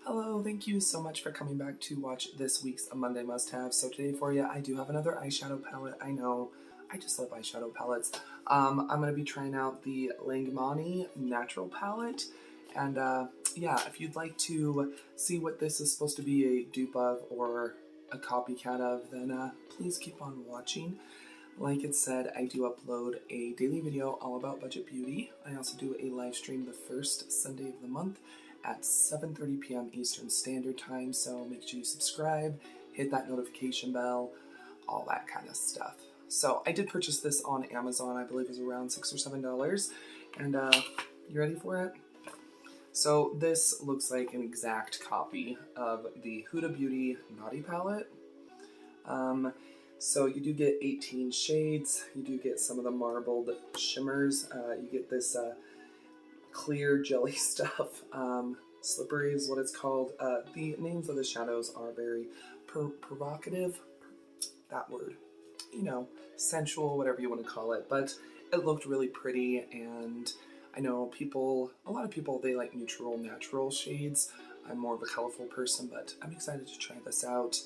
Hello, thank you so much for coming back to watch this week's Monday Must Have. So today for you, I do have another eyeshadow palette. I know, I just love eyeshadow palettes. I'm going to be trying out the Langmanni Natural Palette. And yeah, if you'd like to see what this is supposed to be a dupe of or a copycat of, then please keep on watching. Like it said, I do upload a daily video all about budget beauty. I also do a live stream the first Sunday of the month at 7:30 p.m. Eastern Standard Time, so make sure you subscribe, hit that notification bell, all that kind of stuff. So I did purchase this on Amazon. I believe it was around $6 or $7, and you ready for it? So this looks like an exact copy of the Huda Beauty Naughty Palette. So you do get 18 shades, you do get some of the marbled shimmers, you get this clear jelly stuff. Slippery is what it's called. The names of the shadows are very provocative, that word, you know, sensual, whatever you want to call it, but it looked really pretty, and I know a lot of people, they like neutral, natural shades. I'm more of a colorful person, but I'm excited to try this out.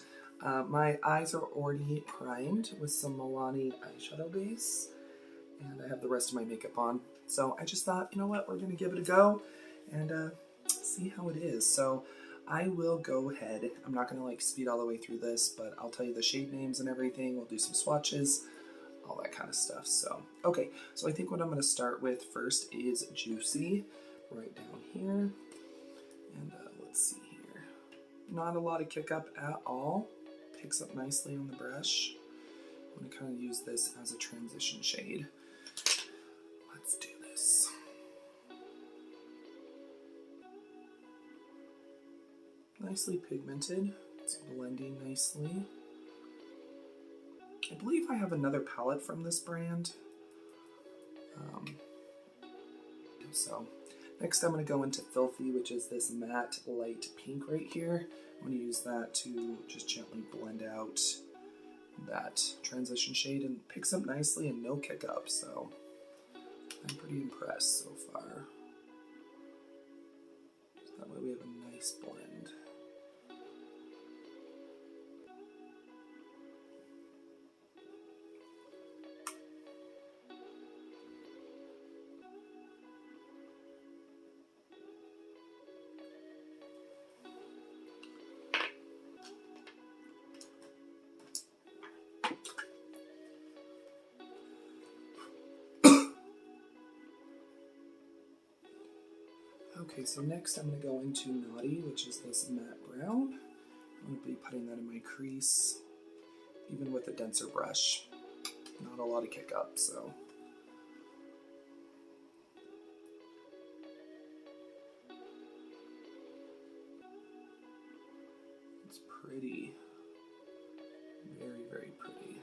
My eyes are already primed with some Milani eyeshadow base, and I have the rest of my makeup on. So I just thought, you know what, we're going to give it a go and see how it is. So I will go ahead. I'm not going to like speed all the way through this, but I'll tell you the shade names and everything. We'll do some swatches, all that kind of stuff. So, okay, so I think what I'm going to start with first is Juicy, right down here. And let's see here. Not a lot of kick up at all. Picks up nicely on the brush. I'm going to kind of use this as a transition shade. Let's do this. Nicely pigmented. It's blending nicely. I believe I have another palette from this brand. So next I'm going to go into Filthy, which is this matte light pink right here. I'm going to use that to just gently blend out that transition shade, and picks up nicely and no kick up, so I'm pretty impressed so far. So that way we have a nice blend. Okay, so next I'm going to go into Naughty, which is this matte brown. I'm going to be putting that in my crease, even with a denser brush. Not a lot of kick up, so. It's pretty. Very, very pretty.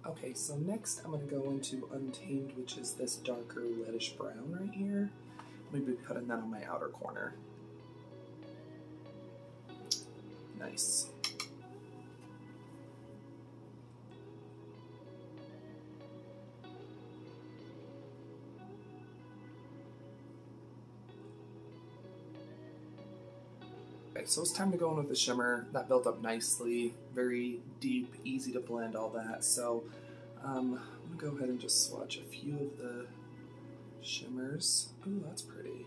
Okay, so next I'm going to go into Untamed, which is this darker reddish brown right here. I'm going to be putting that on my outer corner. Nice. Okay, so it's time to go in with the shimmer. That built up nicely, very deep, easy to blend, all that. So I'm going to go ahead and just swatch a few of the shimmers. Ooh, that's pretty.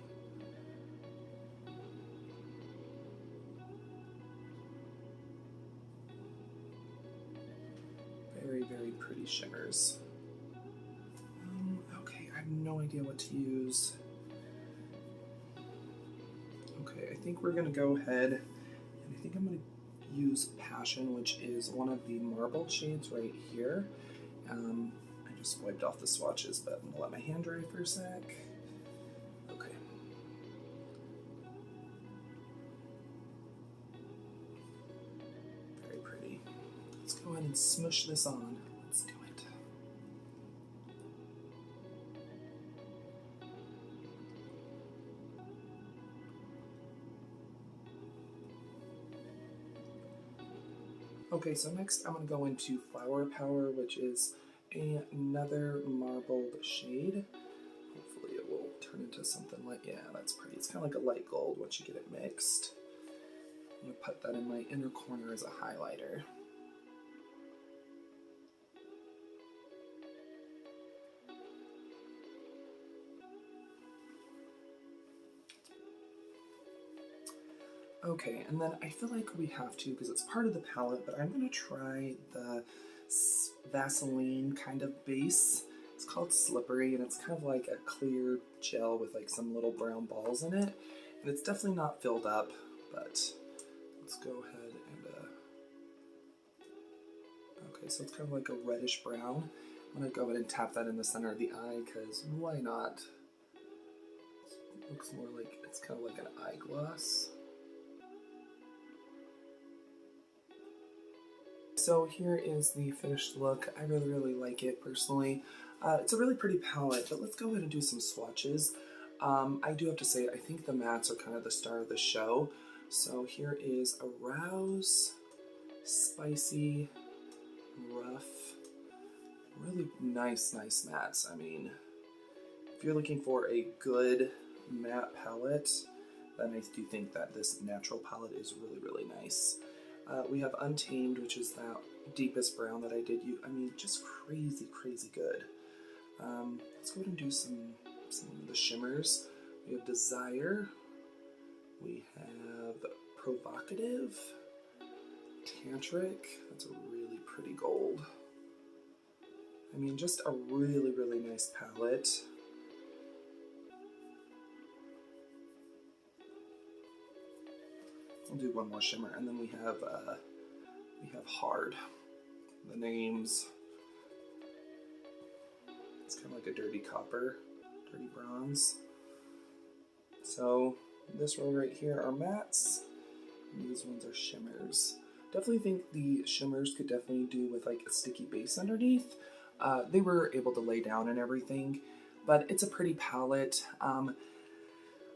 Very, very pretty shimmers. Okay, I have no idea what to use. Okay, I think we're going to go ahead, and I think I'm going to use Passion, which is one of the marbled shades right here. I just wiped off the swatches, but I'm going to let my hand dry for a sec. Okay. Very pretty. Let's go ahead and smush this on. Let's do it. Okay, so next I'm going to go into Flower Power, which is another marbled shade. Hopefully it will turn into something like, yeah, that's pretty. It's kind of like a light gold once you get it mixed. I'm going to put that in my inner corner as a highlighter. Okay, and then I feel like we have to, because it's part of the palette, but I'm going to try the Vaseline kind of base. It's called Slippery, and it's kind of like a clear gel with like some little brown balls in it. And it's definitely not filled up, but let's go ahead and, okay, so it's kind of like a reddish brown. I'm going to go ahead and tap that in the center of the eye, because why not? It looks more like, it's kind of like an eyeglass. So here is the finished look. I really like it personally. It's a really pretty palette, but let's go ahead and do some swatches. I do have to say, I think the mattes are kind of the star of the show. So here is Arouse, Spicy, Rough, really nice mattes. I mean, if you're looking for a good matte palette, then I do think that this natural palette is really nice. We have Untamed, which is that deepest brown that I did use. I mean, just crazy good. Let's go ahead and do some of the shimmers. We have Desire. We have Provocative. Tantric. That's a really pretty gold. I mean, just a really nice palette. I'll do one more shimmer, and then we have Hard. The names. It's kind of like a dirty copper, dirty bronze. So this row right here are mattes, and these ones are shimmers. Definitely think the shimmers could definitely do with like a sticky base underneath. They were able to lay down and everything, but it's a pretty palette.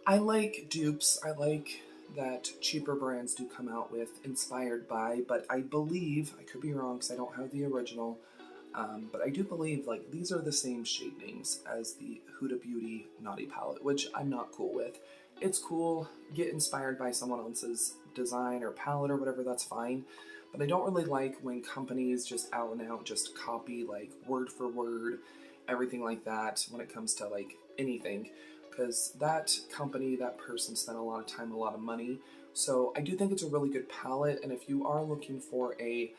I like dupes. I like that cheaper brands do come out with inspired by, but I believe, I could be wrong because I don't have the original, but I do believe like these are the same shade names as the Huda Beauty Naughty palette, which I'm not cool with. It's cool, get inspired by someone else's design or palette or whatever, that's fine, but I don't really like when companies just out and out just copy like word for word, everything like that when it comes to like anything. Because that company, that person spent a lot of time, a lot of money. So I do think it's a really good palette, and if you are looking for a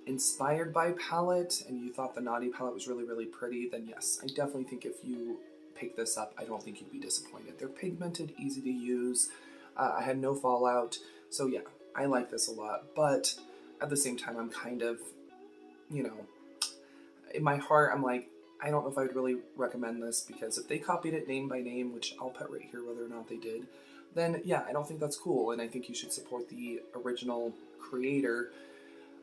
inspired by palette and you thought the Naughty palette was really pretty, then yes, I definitely think if you pick this up, I don't think you'd be disappointed. They're pigmented, easy to use. I had no fallout, so yeah, I like this a lot, but at the same time, I'm kind of, you know, in my heart, I'm like, I don't know if I would really recommend this, because if they copied it name by name, which I'll put right here whether or not they did, then yeah, I don't think that's cool, and I think you should support the original creator.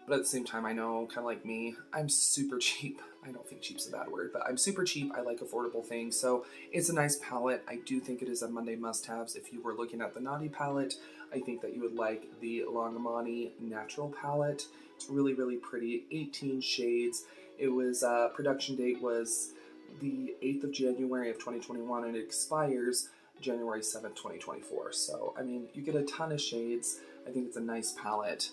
But at the same time, I know, kind of like me, I'm super cheap. I don't think cheap's a bad word, but I'm super cheap. I like affordable things, so it's a nice palette. I do think it is a Monday must-haves. If you were looking at the Naughty palette, I think that you would like the Langmanni Natural palette. It's really pretty, 18 shades. It was, production date was the 8th of January of 2021, and it expires January 7th, 2024. So, I mean, you get a ton of shades. I think it's a nice palette.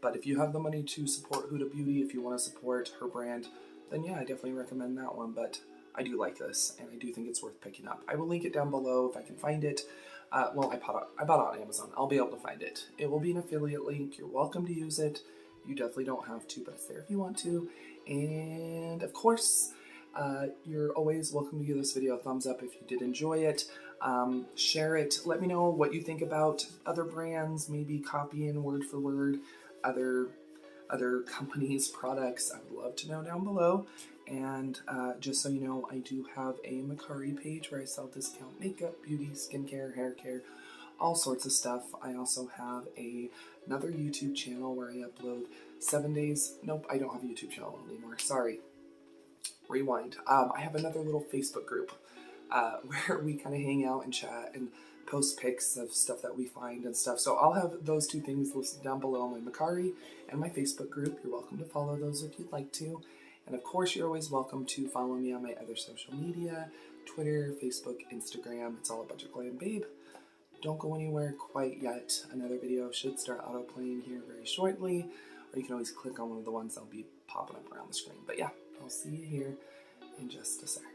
But if you have the money to support Huda Beauty, if you want to support her brand, then yeah, I definitely recommend that one. But I do like this, and I do think it's worth picking up. I will link it down below if I can find it. Well, I bought it on Amazon. I'll be able to find it. It will be an affiliate link. You're welcome to use it. You definitely don't have to, but it's there if you want to. And of course, you're always welcome to give this video a thumbs up if you did enjoy it. Share it. Let me know what you think about other brands, maybe copying word for word other companies' products. I would love to know down below. And just so you know, I do have a Mercari page where I sell discount makeup, beauty, skincare, hair care, all sorts of stuff. I also have another YouTube channel where I upload 7 days. Nope, I don't have a YouTube channel anymore. Sorry. Rewind. I have another little Facebook group where we kind of hang out and chat and post pics of stuff that we find and stuff. So I'll have those two things listed down below on my Mercari and my Facebook group. You're welcome to follow those if you'd like to. And of course, you're always welcome to follow me on my other social media, Twitter, Facebook, Instagram. It's all a Budget Glam Babe. Don't go anywhere quite yet. Another video should start autoplaying here very shortly, or you can always click on one of the ones that'll be popping up around the screen. But yeah, I'll see you here in just a sec.